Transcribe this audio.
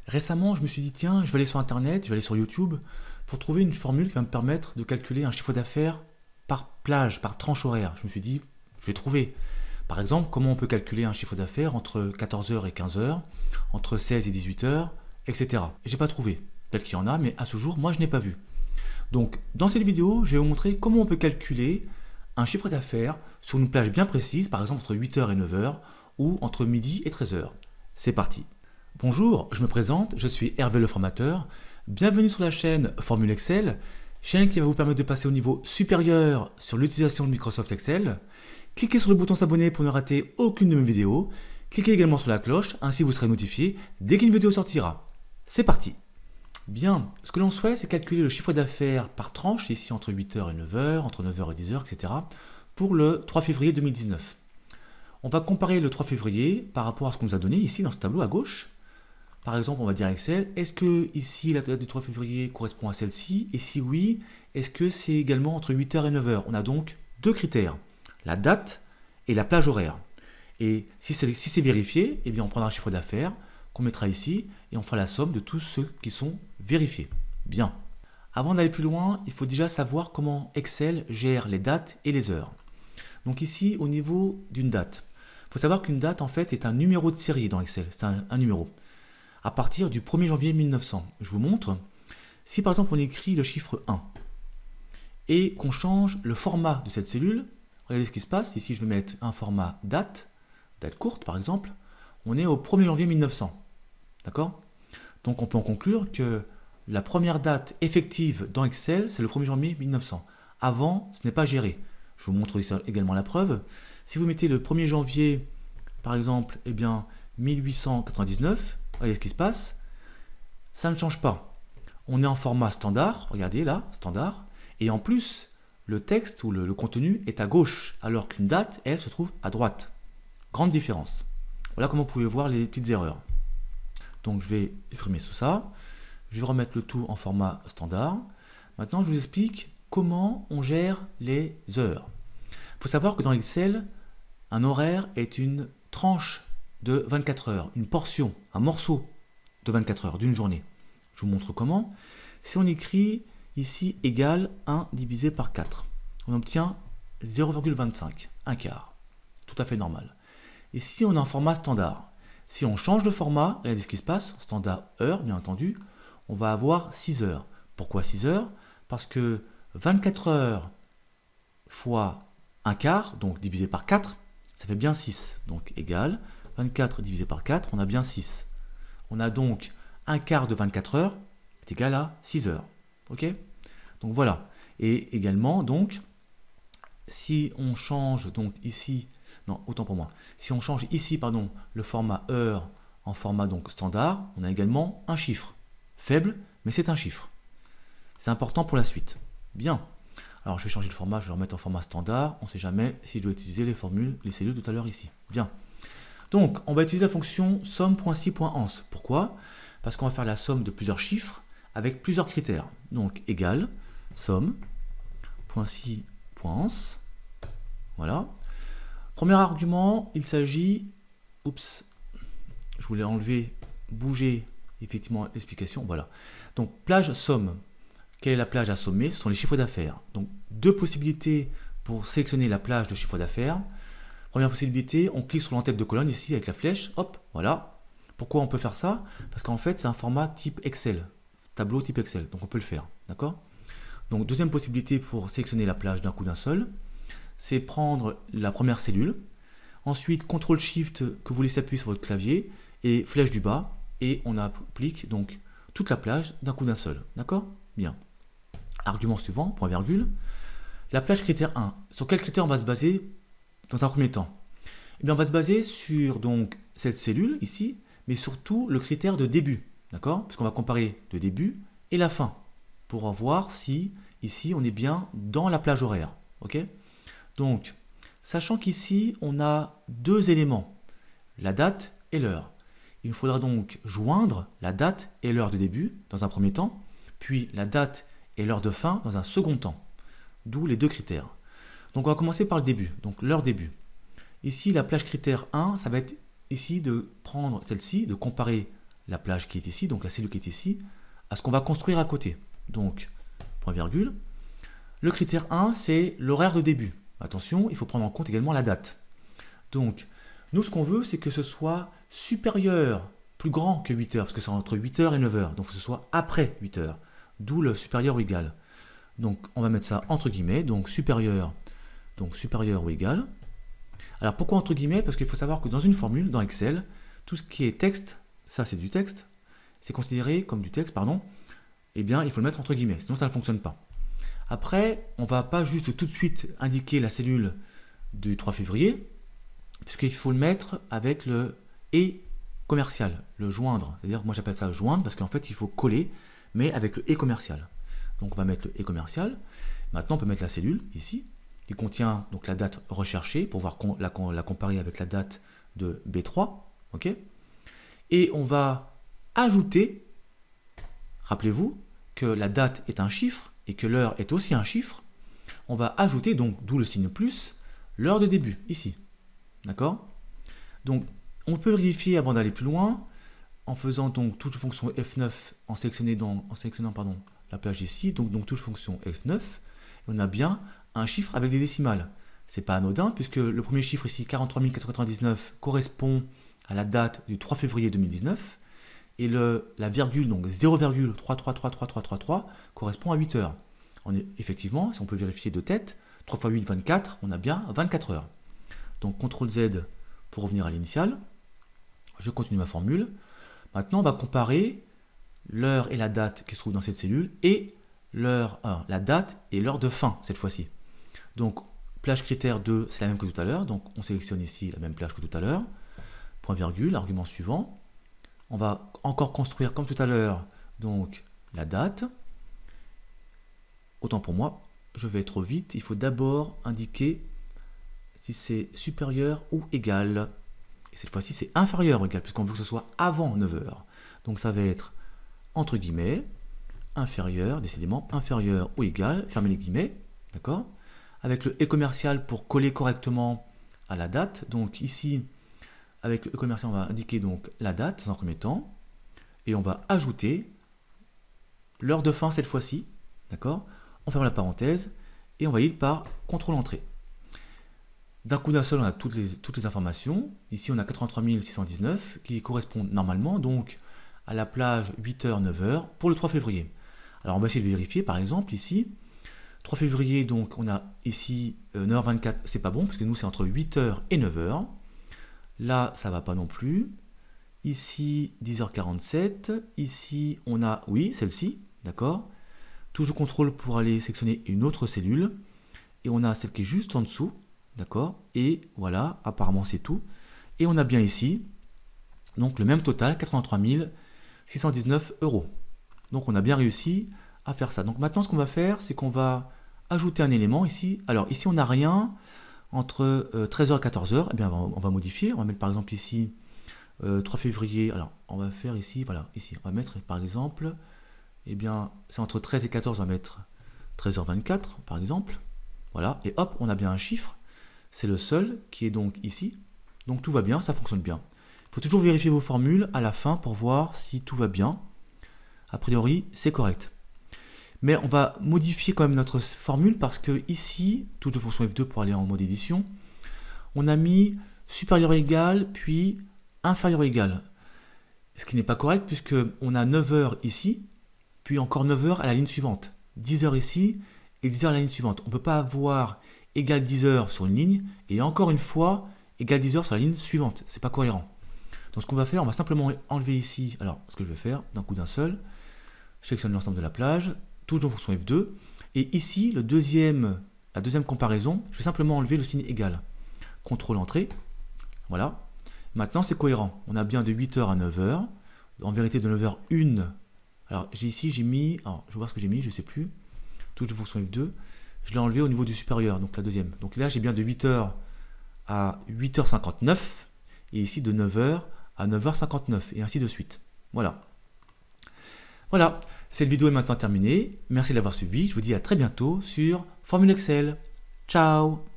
Récemment, je me suis dit, tiens, je vais aller sur Internet, je vais aller sur YouTube pour trouver une formule qui va me permettre de calculer un chiffre d'affaires par plage, par tranche horaire. Je me suis dit, je vais trouver. Par exemple, comment on peut calculer un chiffre d'affaires entre 14h et 15h, entre 16 et 18h, etc. J'ai pas trouvé. Peut-être qu'il y en a, mais à ce jour, moi, je n'ai pas vu. Donc, dans cette vidéo, je vais vous montrer comment on peut calculer un chiffre d'affaires sur une plage bien précise, par exemple entre 8h et 9h, ou entre midi et 13h. C'est parti. Bonjour, je me présente, je suis Hervé le formateur. Bienvenue sur la chaîne Formule Excel, chaîne qui va vous permettre de passer au niveau supérieur sur l'utilisation de Microsoft Excel. Cliquez sur le bouton s'abonner pour ne rater aucune de mes vidéos. Cliquez également sur la cloche, ainsi vous serez notifié dès qu'une vidéo sortira. C'est parti. Bien, ce que l'on souhaite, c'est calculer le chiffre d'affaires par tranche, ici entre 8h et 9h, entre 9h et 10h, etc., pour le 3 février 2019. On va comparer le 3 février par rapport à ce qu'on nous a donné ici dans ce tableau à gauche. Par exemple, on va dire Excel, est-ce que ici la date du 3 février correspond à celle-ci? Et si oui, est-ce que c'est également entre 8h et 9h? On a donc deux critères, la date et la plage horaire. Et si c'est vérifié, eh bien on prendra un chiffre d'affaires qu'on mettra ici et on fera la somme de tous ceux qui sont vérifiés. Bien. Avant d'aller plus loin, il faut déjà savoir comment Excel gère les dates et les heures. Donc ici, au niveau d'une date, il faut savoir qu'une date en fait est un numéro de série dans Excel, c'est un numéro. À partir du 1er janvier 1900. Je vous montre. Si par exemple on écrit le chiffre 1 et qu'on change le format de cette cellule, regardez ce qui se passe. Ici je vais mettre un format date courte par exemple, on est au 1er janvier 1900. D'accord? Donc on peut en conclure que la première date effective dans Excel, c'est le 1er janvier 1900. Avant, ce n'est pas géré. Je vous montre ici également la preuve. Si vous mettez le 1er janvier, par exemple, eh bien 1899, regardez ce qui se passe, ça ne change pas. On est en format standard, regardez là, standard, et en plus, le texte ou le contenu est à gauche, alors qu'une date, elle, se trouve à droite. Grande différence. Voilà comment vous pouvez voir les petites erreurs. Donc je vais exprimer tout ça, je vais remettre le tout en format standard. Maintenant, je vous explique comment on gère les heures. Il faut savoir que dans Excel, un horaire est une tranche de 24 heures, une portion, un morceau de 24 heures d'une journée. Je vous montre comment. Si on écrit ici égal 1 divisé par 4, on obtient 0,25, un quart. Tout à fait normal. Et si on est en format standard, si on change de format, regardez ce qui se passe, standard heure bien entendu, on va avoir 6 heures. Pourquoi 6 heures? Parce que 24 heures fois un quart, donc divisé par 4, ça fait bien 6. Donc égal 24 divisé par 4, on a bien 6. On a donc un quart de 24 heures est égal à 6 heures. Ok? Donc voilà. Et également, donc, si on change donc ici, non, autant pour moi, si on change ici, pardon, le format heure en format donc standard, on a également un chiffre. Faible, mais c'est un chiffre. C'est important pour la suite. Bien. Alors je vais changer le format, je vais le remettre en format standard. On ne sait jamais si je dois utiliser les formules, les cellules tout à l'heure ici. Bien. Donc, on va utiliser la fonction somme.si.ans. Pourquoi? Parce qu'on va faire la somme de plusieurs chiffres avec plusieurs critères. Donc, égal somme.si.ans. Voilà. Premier argument, il s'agit... Oups, je voulais enlever, bouger, effectivement, l'explication. Voilà. Donc, plage somme. Quelle est la plage à sommer? Ce sont les chiffres d'affaires. Donc, deux possibilités pour sélectionner la plage de chiffre d'affaires. Première possibilité, on clique sur l'entête de colonne ici avec la flèche, hop, voilà. Pourquoi on peut faire ça? Parce qu'en fait, c'est un format type Excel, tableau type Excel, donc on peut le faire, d'accord? Donc, deuxième possibilité pour sélectionner la plage d'un coup d'un seul, c'est prendre la première cellule, ensuite CTRL-SHIFT que vous laissez appuyer sur votre clavier, et flèche du bas, et on applique donc toute la plage d'un coup d'un seul, d'accord? Bien. Argument suivant, point virgule, la plage critère 1. Sur quel critère on va se baser dans un premier temps? Eh bien, on va se baser sur donc cette cellule ici, mais surtout le critère de début, d'accord? Puisqu'on va comparer le début et la fin pour voir si ici on est bien dans la plage horaire, ok? Donc, sachant qu'ici on a deux éléments, la date et l'heure. Il nous faudra donc joindre la date et l'heure de début dans un premier temps, puis la date et l'heure de fin dans un second temps, d'où les deux critères. Donc on va commencer par le début, donc l'heure début. Ici, la plage critère 1, ça va être ici de prendre celle-ci, de comparer la plage qui est ici, donc la cellule qui est ici, à ce qu'on va construire à côté. Donc, point virgule. Le critère 1, c'est l'horaire de début. Attention, il faut prendre en compte également la date. Donc, nous, ce qu'on veut, c'est que ce soit supérieur, plus grand que 8 heures, parce que c'est entre 8 heures et 9 heures. Donc, il faut que ce soit après 8 heures, d'où le supérieur ou égal. Donc, on va mettre ça entre guillemets, donc supérieur ou égal. Alors, pourquoi entre guillemets? Parce qu'il faut savoir que dans une formule, dans Excel, tout ce qui est texte, ça c'est du texte, c'est considéré comme du texte, pardon, eh bien, il faut le mettre entre guillemets, sinon ça ne fonctionne pas. Après, on ne va pas juste tout de suite indiquer la cellule du 3 février, puisqu'il faut le mettre avec le « et » commercial, le joindre. C'est-à-dire, moi j'appelle ça joindre, parce qu'en fait, il faut coller, mais avec le « et » commercial. Donc, on va mettre le « et » commercial. Maintenant, on peut mettre la cellule, ici, qui contient donc la date recherchée, pour voir la comparer avec la date de B3. Ok, et on va ajouter, rappelez-vous, que la date est un chiffre, et que l'heure est aussi un chiffre. On va ajouter, donc, d'où le signe plus, l'heure de début, ici. D'accord? Donc, on peut vérifier avant d'aller plus loin, en faisant donc toute fonction F9, en sélectionnant la plage ici, donc toute fonction F9, on a bien un chiffre avec des décimales. C'est pas anodin, puisque le premier chiffre ici, 43 499, correspond à la date du 3 février 2019, et la virgule, donc 0,333333, correspond à 8 heures. Effectivement, si on peut vérifier de tête, 3 x 8, 24, on a bien 24 heures. Donc CTRL Z pour revenir à l'initiale. Je continue ma formule. Maintenant, on va comparer l'heure et la date qui se trouvent dans cette cellule et la date et l'heure de fin cette fois-ci. Donc, plage critère 2, c'est la même que tout à l'heure. Donc, on sélectionne ici la même plage que tout à l'heure. Point virgule, argument suivant. On va encore construire comme tout à l'heure, donc la date. Autant pour moi, je vais trop vite. Il faut d'abord indiquer si c'est supérieur ou égal. Et cette fois-ci, c'est inférieur ou égal, puisqu'on veut que ce soit avant 9 heures. Donc ça va être, entre guillemets, inférieur, décidément, inférieur ou égal, fermez les guillemets, d'accord? Avec le « et » commercial pour coller correctement à la date. Donc ici, avec le « et » commercial, on va indiquer donc la date, dans un premier temps, et on va ajouter l'heure de fin cette fois-ci, d'accord? On ferme la parenthèse, et on valide par CTRL-Entrée. D'un coup d'un seul, on a toutes les informations. Ici, on a 83 619 qui correspondent normalement donc à la plage 8h, 9h pour le 3 février. Alors, on va essayer de vérifier, par exemple, ici, 3 février, donc on a ici 9h24, c'est pas bon, parce que nous, c'est entre 8h et 9h. Là, ça va pas non plus. Ici, 10h47. Ici, on a, oui, celle-ci, d'accord. Toujours contrôle pour aller sélectionner une autre cellule. Et on a celle qui est juste en dessous. D'accord? Et voilà, apparemment c'est tout. Et on a bien ici, donc le même total, 83 619 €. Donc on a bien réussi à faire ça. Donc maintenant ce qu'on va faire, c'est qu'on va ajouter un élément ici. Alors ici on n'a rien entre 13h et 14h. Eh bien on va modifier. On va mettre par exemple ici 3 février. Alors on va faire ici, voilà, ici. On va mettre par exemple, eh bien c'est entre 13 et 14, on va mettre 13h24 par exemple. Voilà, et hop, on a bien un chiffre. C'est le seul qui est donc ici. Donc tout va bien, ça fonctionne bien. Il faut toujours vérifier vos formules à la fin pour voir si tout va bien. A priori, c'est correct. Mais on va modifier quand même notre formule parce que ici, touche de fonction F2 pour aller en mode édition, on a mis supérieur ou égal, puis inférieur ou égal. Ce qui n'est pas correct puisque on a 9 heures ici, puis encore 9 heures à la ligne suivante. 10 heures ici et 10 heures à la ligne suivante. On ne peut pas avoir égal 10 heures sur une ligne, et encore une fois, égal 10 heures sur la ligne suivante. C'est pas cohérent. Donc ce qu'on va faire, on va simplement enlever ici, alors ce que je vais faire, d'un coup d'un seul, je sélectionne l'ensemble de la plage, touche de fonction F2, et ici, la deuxième comparaison, je vais simplement enlever le signe égal. CTRL-Entrée, voilà. Maintenant c'est cohérent, on a bien de 8h à 9h, en vérité de 9h 1, alors j'ai mis, alors je vais voir ce que j'ai mis, je ne sais plus, touche de fonction F2, je l'ai enlevé au niveau du supérieur, donc la deuxième. Donc là, j'ai bien de 8h à 8h59, et ici de 9h à 9h59, et ainsi de suite. Voilà. Voilà, cette vidéo est maintenant terminée. Merci de l'avoir suivi. Je vous dis à très bientôt sur Formule Excel. Ciao!